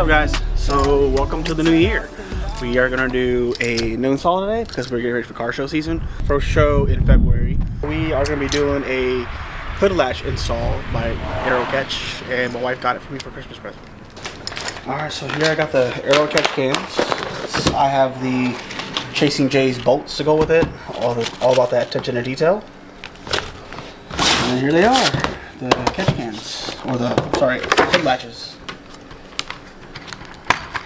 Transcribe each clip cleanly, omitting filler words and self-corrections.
up, guys? So welcome to the new year. We are gonna do a new install today because we're getting ready for car show season. First show in February. We are gonna be doing a hood latch install by Aerocatch, and my wife got it for me for Christmas present. Alright, so here I got the Aerocatch cams. I have the Chasing J's bolts to go with it. All about that attention to detail. And here they are, the catch cans, or the, sorry, hood latches.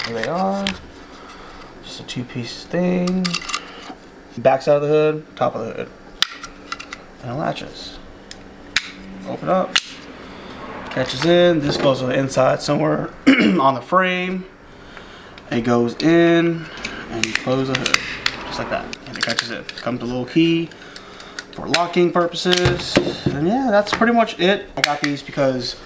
Here they are. Just a two-piece thing. Back side of the hood, top of the hood. And latches. Open up. Catches in. This goes on the inside somewhere on the frame. It goes in and you close the hood. Just like that. And it catches in. Comes with a little key for locking purposes. And yeah, that's pretty much it. I got these because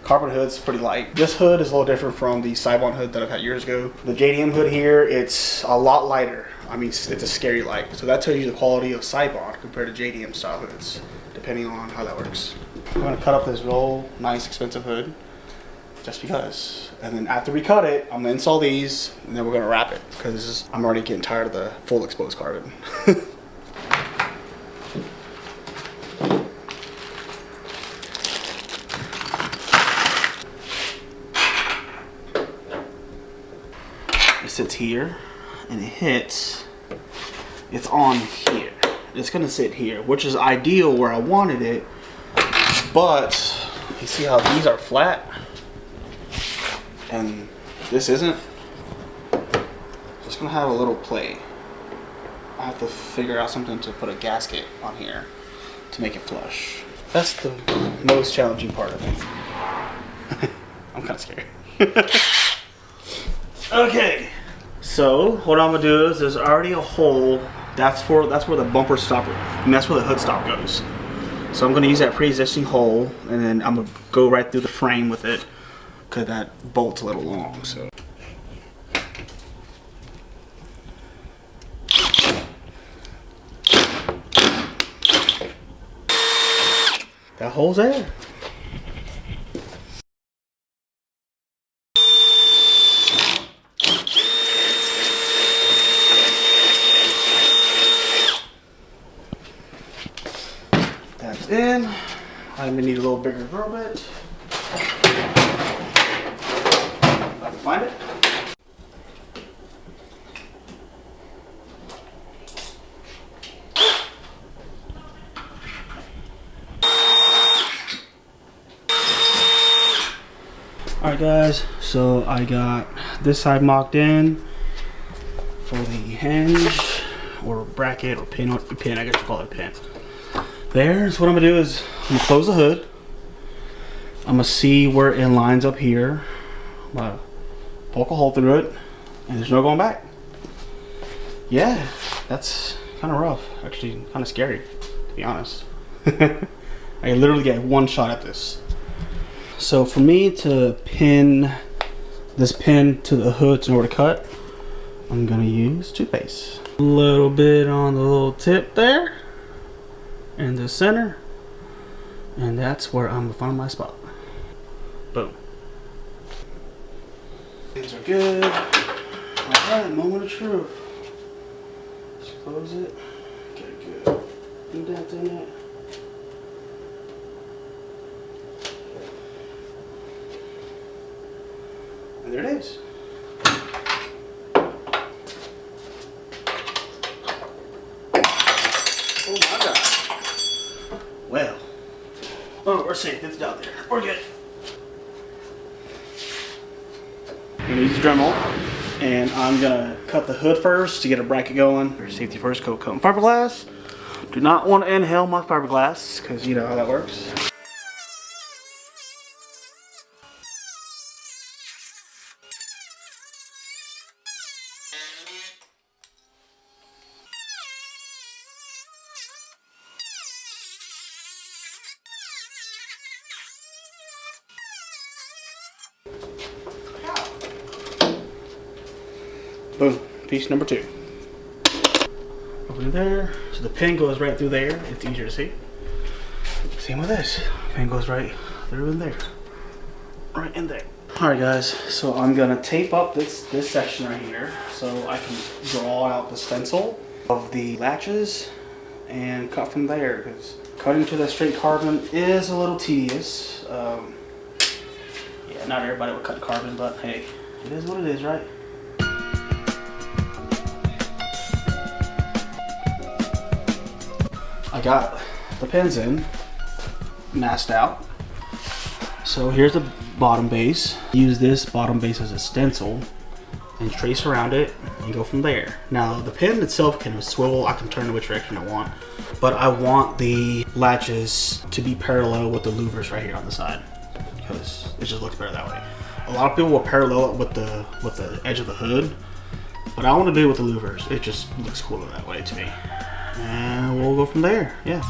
carbon hood's pretty light. This hood is a little different from the Cybon hood that I've had years ago. The JDM hood here, it's a lot lighter. I mean, it's a scary light. So that tells you the quality of Cybon compared to JDM style hoods, depending on how that works. I'm gonna cut up this real nice, expensive hood, just because. And then after we cut it, I'm gonna install these, and then we're gonna wrap it, because I'm already getting tired of the full exposed carbon. It sits here and it hits, it's on here. It's gonna sit here, which is ideal where I wanted it, but you see how these are flat and this isn't? Just gonna have a little play. I have to figure out something to put a gasket on here to make it flush. That's the most challenging part of it. I'm kind of scared. Okay, so what I'm gonna do is there's already a hole. That's where the bumper stopper, and that's where the hood stop goes. So I'm gonna use that pre-existing hole, and then I'm gonna go right through the frame with it, cause that bolt's a little long. So that hole's there. That's in. I'm gonna need a little bigger drill bit. If I can find it. Alright guys, so I got this side mocked in for the hinge or bracket or pin, I guess you call it a pin. There, so what I'm gonna do is I'm gonna close the hood. I'm gonna see where it lines up here. I'm gonna poke a hole through it, and there's no going back. Yeah, that's kind of rough. Actually, kind of scary, to be honest. I literally get one shot at this. So for me to pin this pin to the hood in order to cut, I'm gonna use toothpaste. A little bit on the little tip there. In the center, and that's where I'm gonna find my spot. Boom. Things are good. Alright, moment of truth. Just close it. Get a good indent in it. And there it is. Oh my God. Well, oh, we're safe. It's down there. We're good. I'm gonna use the Dremel, and I'm gonna cut the hood first to get a bracket going. Safety first, coat fiberglass. Do not want to inhale my fiberglass, because you know how that works. Boom, piece number 2. Open it there. So the pin goes right through there. It's easier to see. Same with this. Pin goes right through in there. Right in there. Alright guys, so I'm gonna tape up this section right here so I can draw out the stencil of the latches and cut from there, because cutting to the straight carbon is a little tedious. Yeah, not everybody would cut carbon, but hey, it is what it is, right? I got the pins in, masked out. So here's the bottom base. Use this bottom base as a stencil and trace around it and go from there. Now the pin itself can swivel, I can turn it which direction I want, but I want the latches to be parallel with the louvers right here on the side because it just looks better that way. A lot of people will parallel it with the edge of the hood, but I want to do it with the louvers. It just looks cooler that way to me. And we'll go from there, yeah.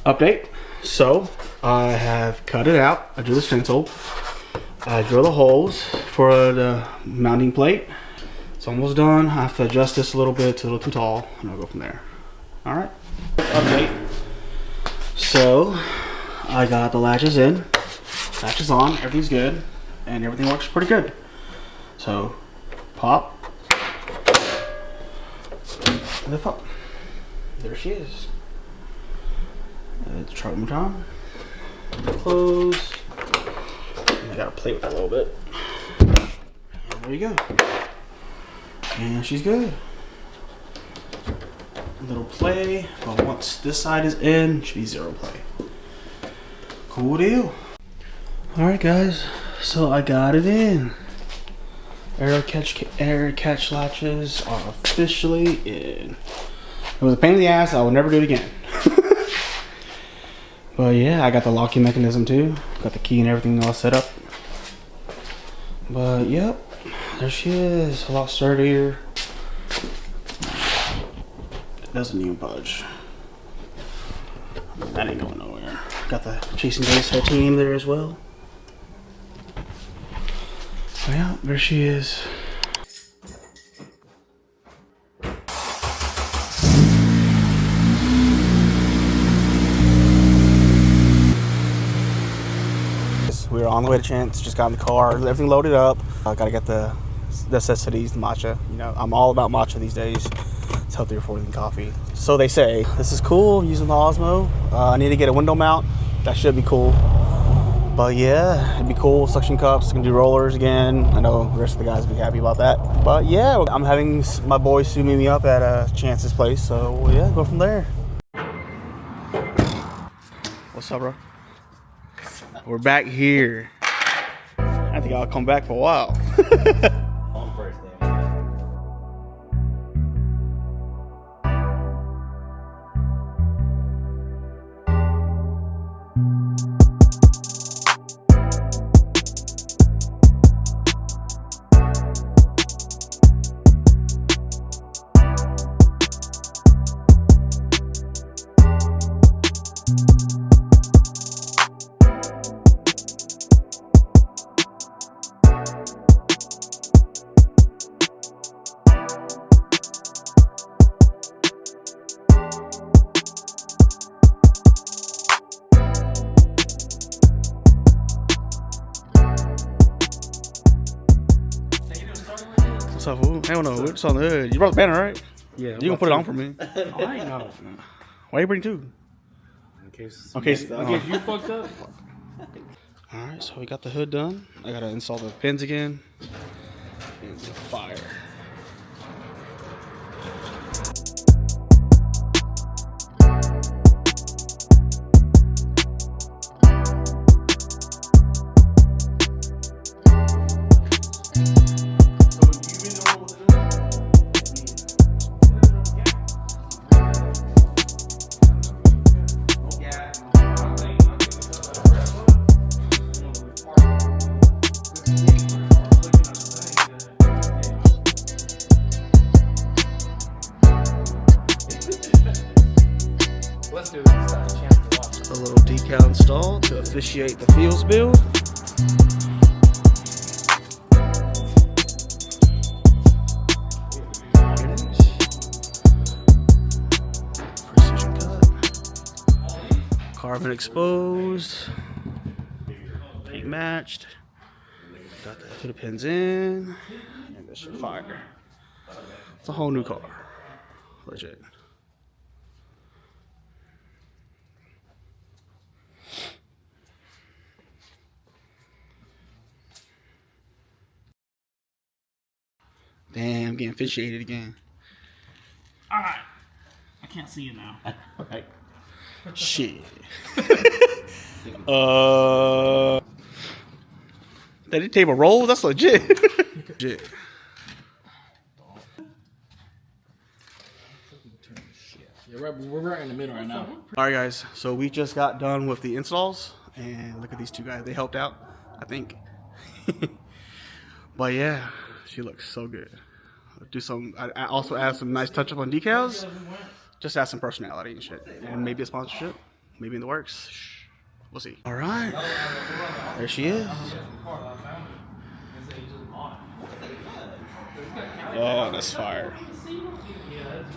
Update. So I have cut it out. I drew the stencil. I drew the holes for the mounting plate. It's almost done. I have to adjust this a little bit. It's a little too tall, and I'll go from there. All right. Update. So I got the latches in, latches on. Everything's good, and everything works pretty good. So pop, lift up. There she is. Let's try one more time. Close. I gotta play with that a little bit. And there you go. And she's good. A little play, but once this side is in, it should be zero play. Cool deal. Alright guys, so I got it in. Aerocatch latches are officially in. It was a pain in the ass, I will never do it again. But yeah, I got the locking mechanism too. Got the key and everything all set up. But yep, there she is. A lot sturdier. It doesn't even budge. That ain't going nowhere. Got the chasing base titanium there as well. So yeah, there she is. We were on the way to Chance, just got in the car, everything loaded up. I gotta get the necessities, the matcha. You know, I'm all about matcha these days. It's healthier for you than coffee. So they say. This is cool, using the Osmo. I need to get a window mount. That should be cool. But yeah, it'd be cool. Suction cups, can do rollers again. I know the rest of the guys will be happy about that. But yeah, I'm having my boys sue me up at Chance's place. So yeah, go from there. What's up, bro? We're back here. I think I'll come back for a while. On first day. What's up, fool? Hell no, it's on the hood. You brought the banner, right? Yeah. You gonna put it on for me? I know. Why you bring two? In case you fucked up. Alright, so we got the hood done. I gotta install the pins again. And the fire. Let's do this. A chance to watch. A little decal installed to officiate the fields build. Precision cut. Carbon exposed. Paint matched. Got the two pins in. And this should fire. It's a whole new car. Legit. Damn, getting officiated again. Alright. I can't see you now. Right. Shit. They did table rolls? That's legit. Legit. Yeah, we're right in the middle right now. Alright guys, so we just got done with the installs and look at these two guys. They helped out, I think. But yeah, she looks so good. I also add some nice touch up on decals. Just add some personality and shit. And maybe a sponsorship. Maybe in the works. Shh. We'll see. Alright. There she is. Oh, that's fire.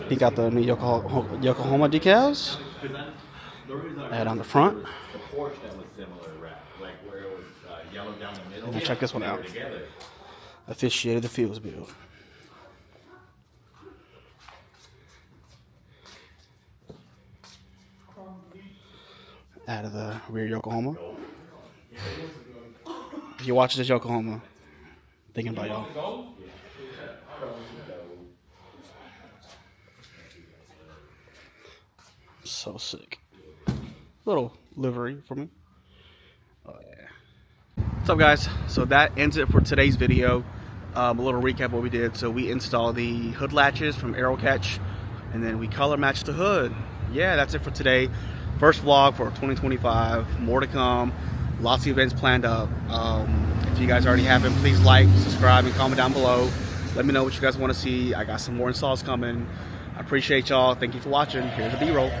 He got the new Yokohama decals. Add on the front. And check this one out. Officiated the fields build. Out of the rear Yokohama. If you watch this Yokohama, thinking about y'all. So sick. Little livery for me. Oh yeah. What's up guys? So that ends it for today's video. A little recap of what we did. So we installed the hood latches from Aerocatch and then we color matched the hood. Yeah, that's it for today. First vlog for 2025. More to come. Lots of events planned up. If you guys already haven't, please like, subscribe, and comment down below. Let me know what you guys want to see. I got some more installs coming. I appreciate y'all. Thank you for watching. Here's the B-roll.